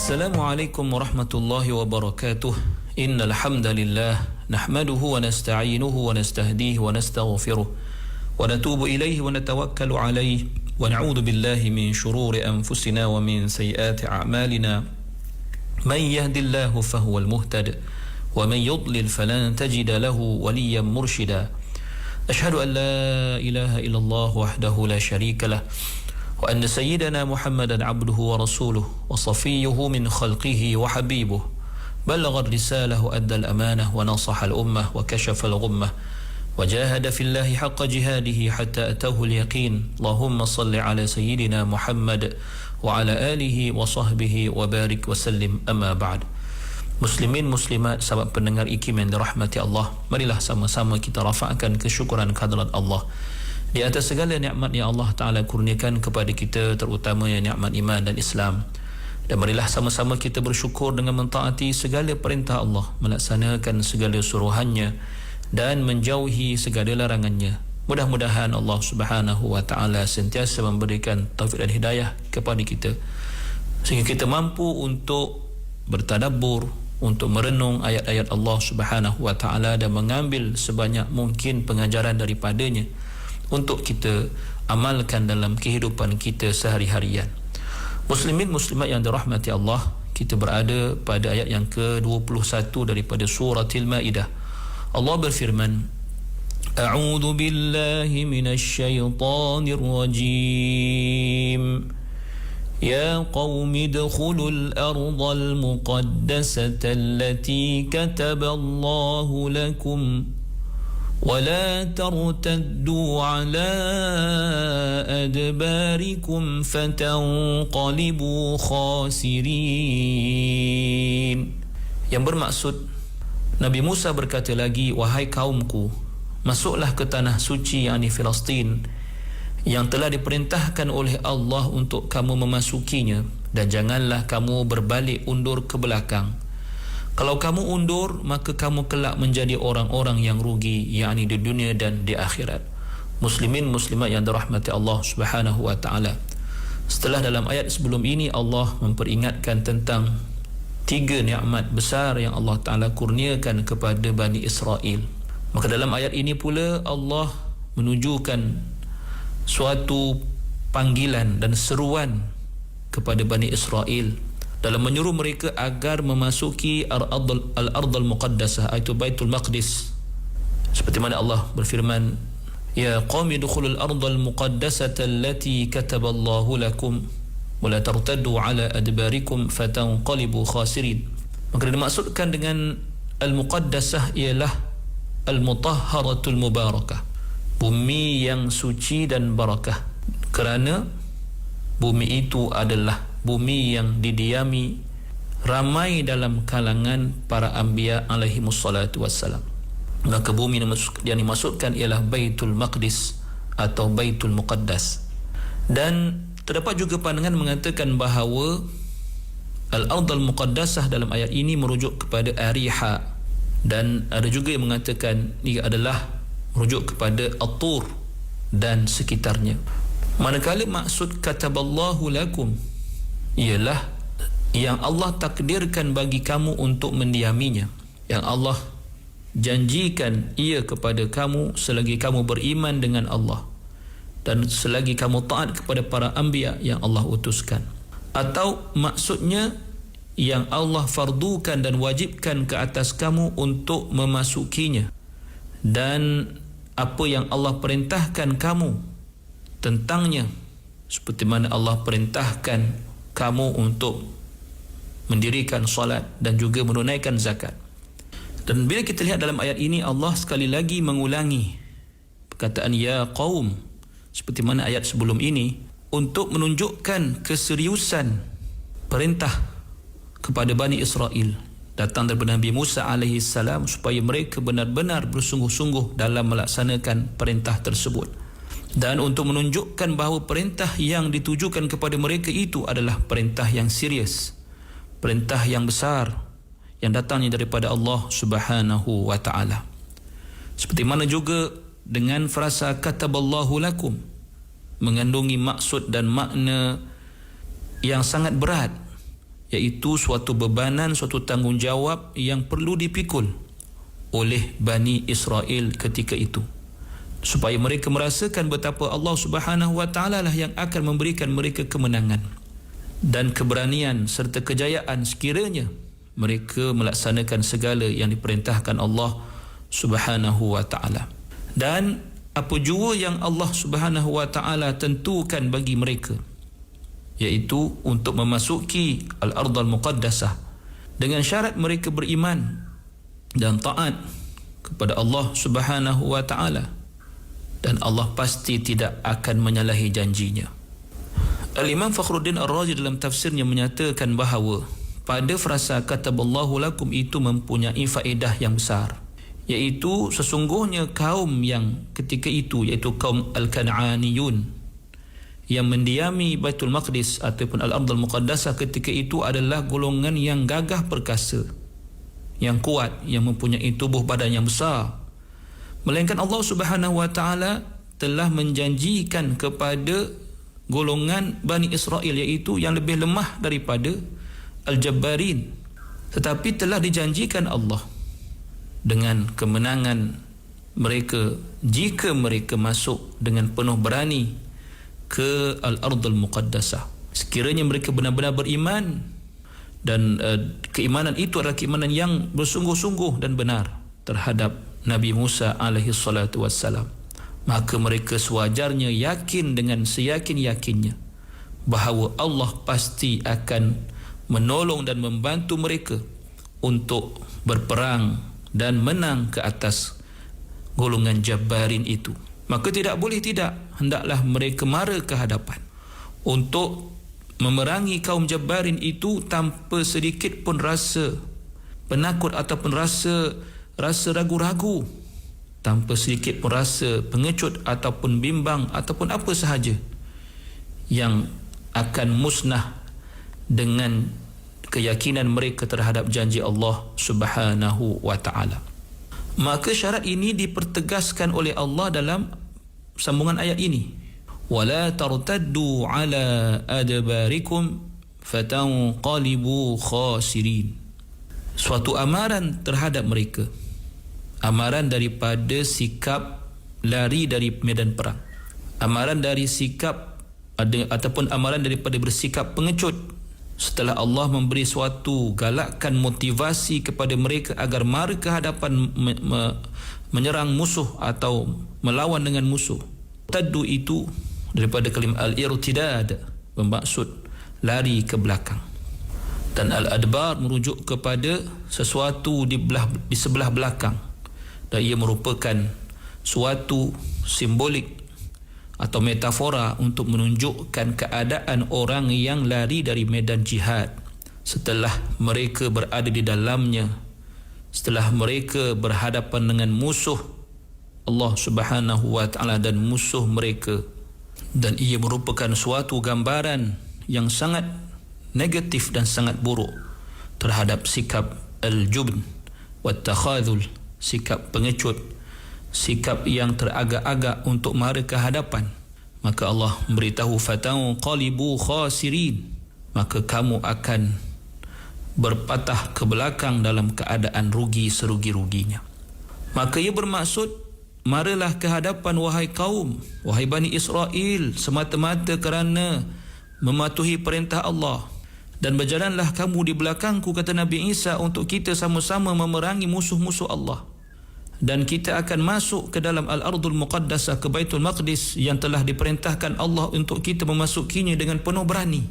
Assalamualaikum warahmatullahi wabarakatuh. Innal hamdalillah nahmaduhu wa nasta'inuhu wa nastahdihi wa nastaghfiruh wa natubu ilaihi wa natawakkalu alaihi wa na'udzu billahi min shururi anfusina wa min sayyiati a'malina. Man yahdihillahu fahuwal muhtad wa man yudlil falan tajida lahu waliyyan murshida. Ashhadu an la ilaha illallah wahdahu la syarika lah wa anna sayyidana Muhammadan abduhu wa rasuluh wa safiyyuhu min khalqihi wa habibuh balagha ar-risalah wa adda al-amanah wa nasaha al-ummah wa kashafa al-ghummah wa jahada fillahi haqqa jihadihi hatta atahu al-yaqin. Allahumma salli ala sayyidina Muhammad wa ala alihi wa sahbihi wa barik wa sallim. Amma ba'd. Muslimin muslimat, sahabat pendengar IKIM yang dirahmati Allah, marilah sama-sama kita rafa'kan kesyukuran kehadrat Allah di atas segala nikmat yang Allah Ta'ala kurniakan kepada kita, terutamanya nikmat iman dan Islam. Dan marilah sama-sama kita bersyukur dengan mentaati segala perintah Allah, melaksanakan segala suruhannya dan menjauhi segala larangannya. Mudah-mudahan Allah Subhanahu wa Ta'ala sentiasa memberikan taufik dan hidayah kepada kita sehingga kita mampu untuk bertadabbur, untuk merenung ayat-ayat Allah Subhanahu wa Ta'ala dan mengambil sebanyak mungkin pengajaran daripadanya untuk kita amalkan dalam kehidupan kita sehari-harian. Muslimin muslimat yang dirahmati Allah, kita berada pada ayat yang ke-21 daripada suratil Maidah. Allah berfirman, A'udzu billahi minasy syaithanir rajim. Ya qaumi idkhulul ardal muqaddasata allati kataballahu lakum ولا ترتدوا على أدباركم فتنقلبوا خاسرين. Yang bermaksud, Nabi Musa berkata lagi, wahai kaumku, masuklah ke tanah suci yakni Filistin yang telah diperintahkan oleh Allah untuk kamu memasukinya, dan janganlah kamu berbalik undur ke belakang. Kalau kamu undur, maka kamu kelak menjadi orang-orang yang rugi, yakni di dunia dan di akhirat. Muslimin muslimat yang dirahmati Allah Subhanahu wa Ta'ala, setelah dalam ayat sebelum ini Allah memperingatkan tentang 3 nikmat besar yang Allah Ta'ala kurniakan kepada Bani Israel, maka dalam ayat ini pula Allah menunjukkan suatu panggilan dan seruan kepada Bani Israel dalam menyuruh mereka agar memasuki al-ardal muqaddasah, iaitu Baitul Maqdis. Seperti mana Allah berfirman, Ya qaumi dukhulul ardal muqaddasata allati kataballahu lakum wa la tartaddu ala adbarikum fatanqalibu khasirin. Maka dimaksudkan dengan al-muqaddasah ialah al-mutahharatul mubarakah, bumi yang suci dan barakah, kerana bumi itu adalah bumi yang didiami ramai dalam kalangan para anbiya alaihi wassalatu wassalam. Maka bumi yang dimaksudkan ialah Baitul Maqdis atau Baitul Muqaddas. Dan terdapat juga pandangan mengatakan bahawa al-ardal muqaddasah dalam ayat ini merujuk kepada Ariha, dan ada juga yang mengatakan ia adalah merujuk kepada At-Tur dan sekitarnya. Manakala maksud kataballahu lakum ialah yang Allah takdirkan bagi kamu untuk mendiaminya, yang Allah janjikan ia kepada kamu selagi kamu beriman dengan Allah dan selagi kamu taat kepada para anbiya yang Allah utuskan. Atau maksudnya yang Allah fardukan dan wajibkan ke atas kamu untuk memasukinya, dan apa yang Allah perintahkan kamu tentangnya, seperti mana Allah perintahkan kamu untuk mendirikan solat dan juga menunaikan zakat. Dan bila kita lihat dalam ayat ini, Allah sekali lagi mengulangi perkataan ya qaum seperti mana ayat sebelum ini, untuk menunjukkan keseriusan perintah kepada Bani Israel datang daripada Nabi Musa alaihi salam, supaya mereka benar-benar bersungguh-sungguh dalam melaksanakan perintah tersebut, dan untuk menunjukkan bahawa perintah yang ditujukan kepada mereka itu adalah perintah yang serius, perintah yang besar yang datangnya daripada Allah Subhanahu wa Ta'ala. Seperti mana juga dengan frasa kataballahu lakum mengandungi maksud dan makna yang sangat berat, iaitu suatu bebanan, suatu tanggungjawab yang perlu dipikul oleh Bani Israel ketika itu, supaya mereka merasakan betapa Allah Subhanahu wa ta'ala lah yang akan memberikan mereka kemenangan dan keberanian serta kejayaan sekiranya mereka melaksanakan segala yang diperintahkan Allah Subhanahu wa ta'ala. Dan apa jua yang Allah Subhanahu wa ta'ala tentukan bagi mereka, iaitu untuk memasuki Al-Ardhal Muqaddasah dengan syarat mereka beriman dan taat kepada Allah Subhanahu wa ta'ala, dan Allah pasti tidak akan menyalahi janjinya. Al-Imam Fakhruddin Ar-Razi dalam tafsirnya menyatakan bahawa pada frasa kataballahu lakum itu mempunyai faedah yang besar, iaitu sesungguhnya kaum yang ketika itu, iaitu kaum Al-Kan'aniyun yang mendiami Baitul Maqdis ataupun Al-Ardhal Muqaddasah ketika itu adalah golongan yang gagah perkasa, yang kuat, yang mempunyai tubuh badan yang besar. Melainkan Allah Subhanahu wa ta'ala telah menjanjikan kepada golongan Bani Israel, iaitu yang lebih lemah daripada Al-Jabbarin, tetapi telah dijanjikan Allah dengan kemenangan mereka jika mereka masuk dengan penuh berani ke Al-Ardhal Muqaddasah. Sekiranya mereka benar-benar beriman, dan keimanan itu adalah keimanan yang bersungguh-sungguh dan benar terhadap Nabi Musa alaihi salatu wassalam, maka mereka sewajarnya yakin dengan seyakin-yakinnya bahawa Allah pasti akan menolong dan membantu mereka untuk berperang dan menang ke atas golongan Jabbarin itu. Maka tidak boleh tidak, hendaklah mereka mara ke hadapan untuk memerangi kaum Jabbarin itu tanpa sedikit pun rasa penakut ataupun rasa ragu-ragu, tanpa sedikit pun rasa pengecut ataupun bimbang ataupun apa sahaja yang akan musnah dengan keyakinan mereka terhadap janji Allah Subhanahu wa ta'ala. Maka syarat ini dipertegaskan oleh Allah dalam sambungan ayat ini, wala tartaddu ala adbarikum fatanqalibu khasirin. Suatu amaran terhadap mereka, amaran daripada sikap lari dari medan perang, amaran dari sikap ataupun amaran daripada bersikap pengecut, setelah Allah memberi suatu galakan motivasi kepada mereka agar mara ke hadapan menyerang musuh atau melawan dengan musuh. Taddu itu daripada kalimah al-irtidad, bermaksud lari ke belakang, dan al-adbar merujuk kepada sesuatu di sebelah belakang, dan ia merupakan suatu simbolik atau metafora untuk menunjukkan keadaan orang yang lari dari medan jihad setelah mereka berada di dalamnya, setelah mereka berhadapan dengan musuh Allah Subhanahu wa ta'ala dan musuh mereka. Dan ia merupakan suatu gambaran yang sangat negatif dan sangat buruk terhadap sikap al-jubn wa takhadhul, sikap pengecut, sikap yang teragak-agak untuk mara ke hadapan. Maka Allah memberitahu fatanqalibu khasirin, maka kamu akan berpatah ke belakang dalam keadaan rugi serugi-ruginya. Maka ia bermaksud, maralah ke hadapan wahai kaum, wahai Bani Israel, semata-mata kerana mematuhi perintah Allah, dan berjalanlah kamu di belakangku, kata Nabi Isa, untuk kita sama-sama memerangi musuh-musuh Allah. Dan kita akan masuk ke dalam Al-Ardhul Muqaddasah, ke Baitul Maqdis yang telah diperintahkan Allah untuk kita memasukinya dengan penuh berani.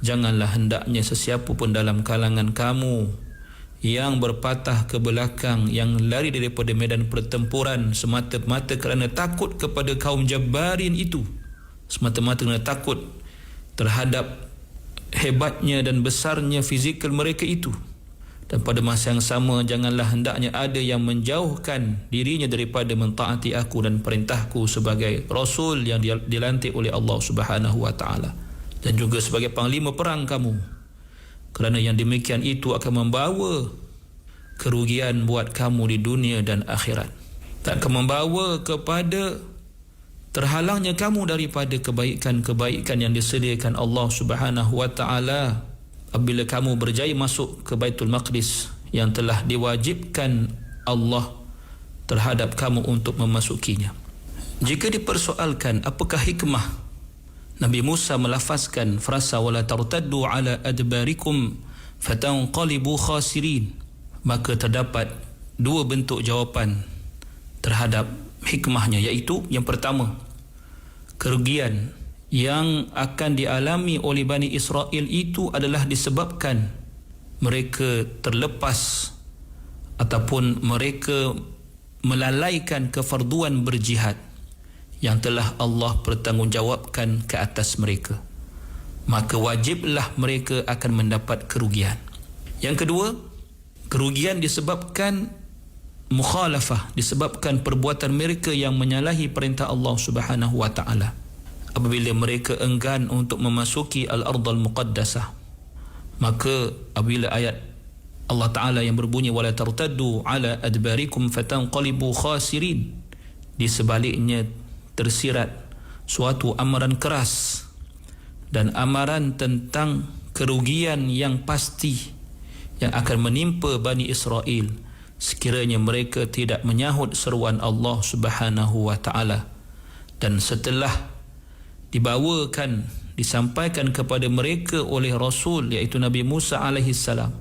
Janganlah hendaknya sesiapa pun dalam kalangan kamu yang berpatah ke belakang, yang lari daripada medan pertempuran semata-mata kerana takut kepada kaum Jabbarin itu, semata-mata kerana takut terhadap hebatnya dan besarnya fizikal mereka itu. Dan pada masa yang sama, janganlah hendaknya ada yang menjauhkan dirinya daripada mentaati aku dan perintahku sebagai Rasul yang dilantik oleh Allah Subhanahu wa ta'ala, dan juga sebagai panglima perang kamu, kerana yang demikian itu akan membawa kerugian buat kamu di dunia dan akhirat, tak akan membawa kepada terhalangnya kamu daripada kebaikan-kebaikan yang disediakan Allah Subhanahu wa ta'ala apabila kamu berjaya masuk ke Baitul Maqdis yang telah diwajibkan Allah terhadap kamu untuk memasukinya. Jika dipersoalkan apakah hikmah Nabi Musa melafazkan frasa wala tartaddu ala adbarikum fatanqalibu khasirin, maka terdapat dua bentuk jawapan terhadap hikmahnya, iaitu yang pertama, kerugian yang akan dialami oleh Bani Israel itu adalah disebabkan mereka terlepas ataupun mereka melalaikan kefarduan berjihad yang telah Allah pertanggungjawabkan ke atas mereka, maka wajiblah mereka akan mendapat kerugian. Yang kedua, kerugian disebabkan mukhalafah, disebabkan perbuatan mereka yang menyalahi perintah Allah Subhanahu wa taala. Apabila mereka enggan untuk memasuki al-ardal muqaddasah, maka apabila ayat Allah Ta'ala yang berbunyi wala tartaddu ala adbarikum fatanqalibu khasirin, di sebaliknya tersirat suatu amaran keras dan amaran tentang kerugian yang pasti yang akan menimpa Bani Israel sekiranya mereka tidak menyahut seruan Allah Subhanahu wa taala. Dan setelah disampaikan kepada mereka oleh Rasul, iaitu Nabi Musa alaihi salam,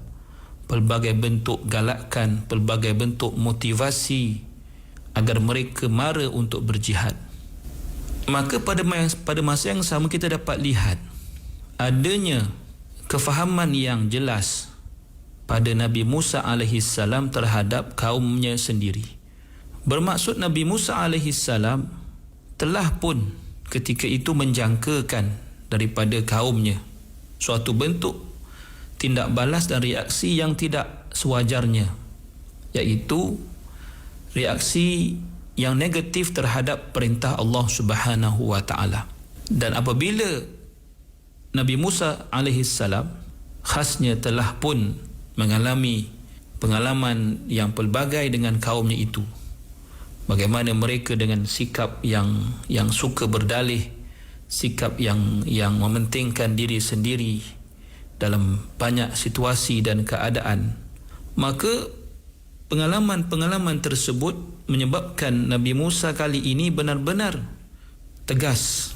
pelbagai bentuk galakan, pelbagai bentuk motivasi agar mereka mara untuk berjihad, maka pada masa yang sama kita dapat lihat adanya kefahaman yang jelas pada Nabi Musa alaihi salam terhadap kaumnya sendiri. Bermaksud Nabi Musa alaihi salam telah pun ketika itu menjangkakan daripada kaumnya suatu bentuk tindak balas dan reaksi yang tidak sewajarnya, iaitu reaksi yang negatif terhadap perintah Allah Subhanahu wa taala. Dan apabila Nabi Musa alaihi salam khasnya telah pun mengalami pengalaman yang pelbagai dengan kaumnya itu, bagaimana mereka dengan sikap yang suka berdalih, sikap yang mementingkan diri sendiri dalam banyak situasi dan keadaan, maka pengalaman-pengalaman tersebut menyebabkan Nabi Musa kali ini benar-benar tegas,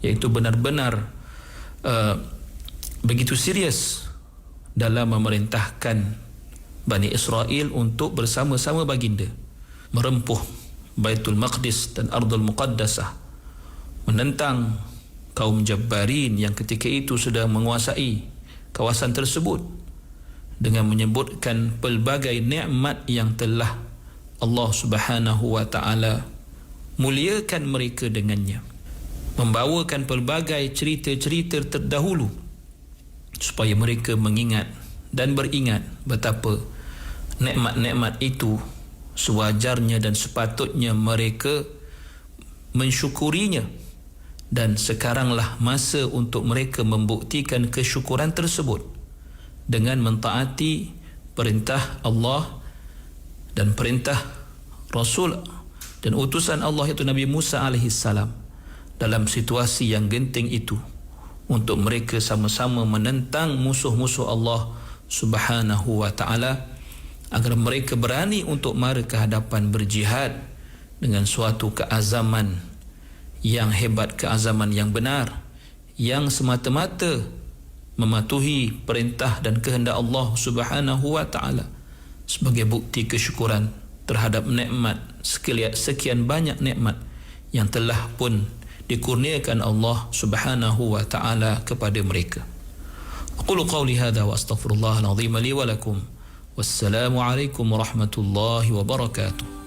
iaitu benar-benar begitu serius dalam memerintahkan Bani Israel untuk bersama-sama baginda merempuh Baitul Maqdis dan Ardul Muqaddasah, menentang kaum Jabbarin yang ketika itu sudah menguasai kawasan tersebut, dengan menyebutkan pelbagai nikmat yang telah Allah Subhanahu wa taala muliakan mereka dengannya, membawakan pelbagai cerita-cerita terdahulu supaya mereka mengingat dan beringat betapa nikmat-nikmat itu sewajarnya dan sepatutnya mereka mensyukurinya. Dan sekaranglah masa untuk mereka membuktikan kesyukuran tersebut dengan mentaati perintah Allah dan perintah Rasul dan utusan Allah, iaitu Nabi Musa alaihi salam, dalam situasi yang genting itu, untuk mereka sama-sama menentang musuh-musuh Allah Subhanahu wa taala, agar mereka berani untuk mara ke hadapan berjihad dengan suatu keazaman yang hebat, keazaman yang benar, yang semata-mata mematuhi perintah dan kehendak Allah Subhanahu wa taala sebagai bukti kesyukuran terhadap nikmat, sekian banyak nikmat yang telah pun dikurniakan Allah Subhanahu wa taala kepada mereka. Aqulu qawli hadha wa astaghfirullahal azim li wa lakum. Wassalamu alaikum warahmatullahi wabarakatuh.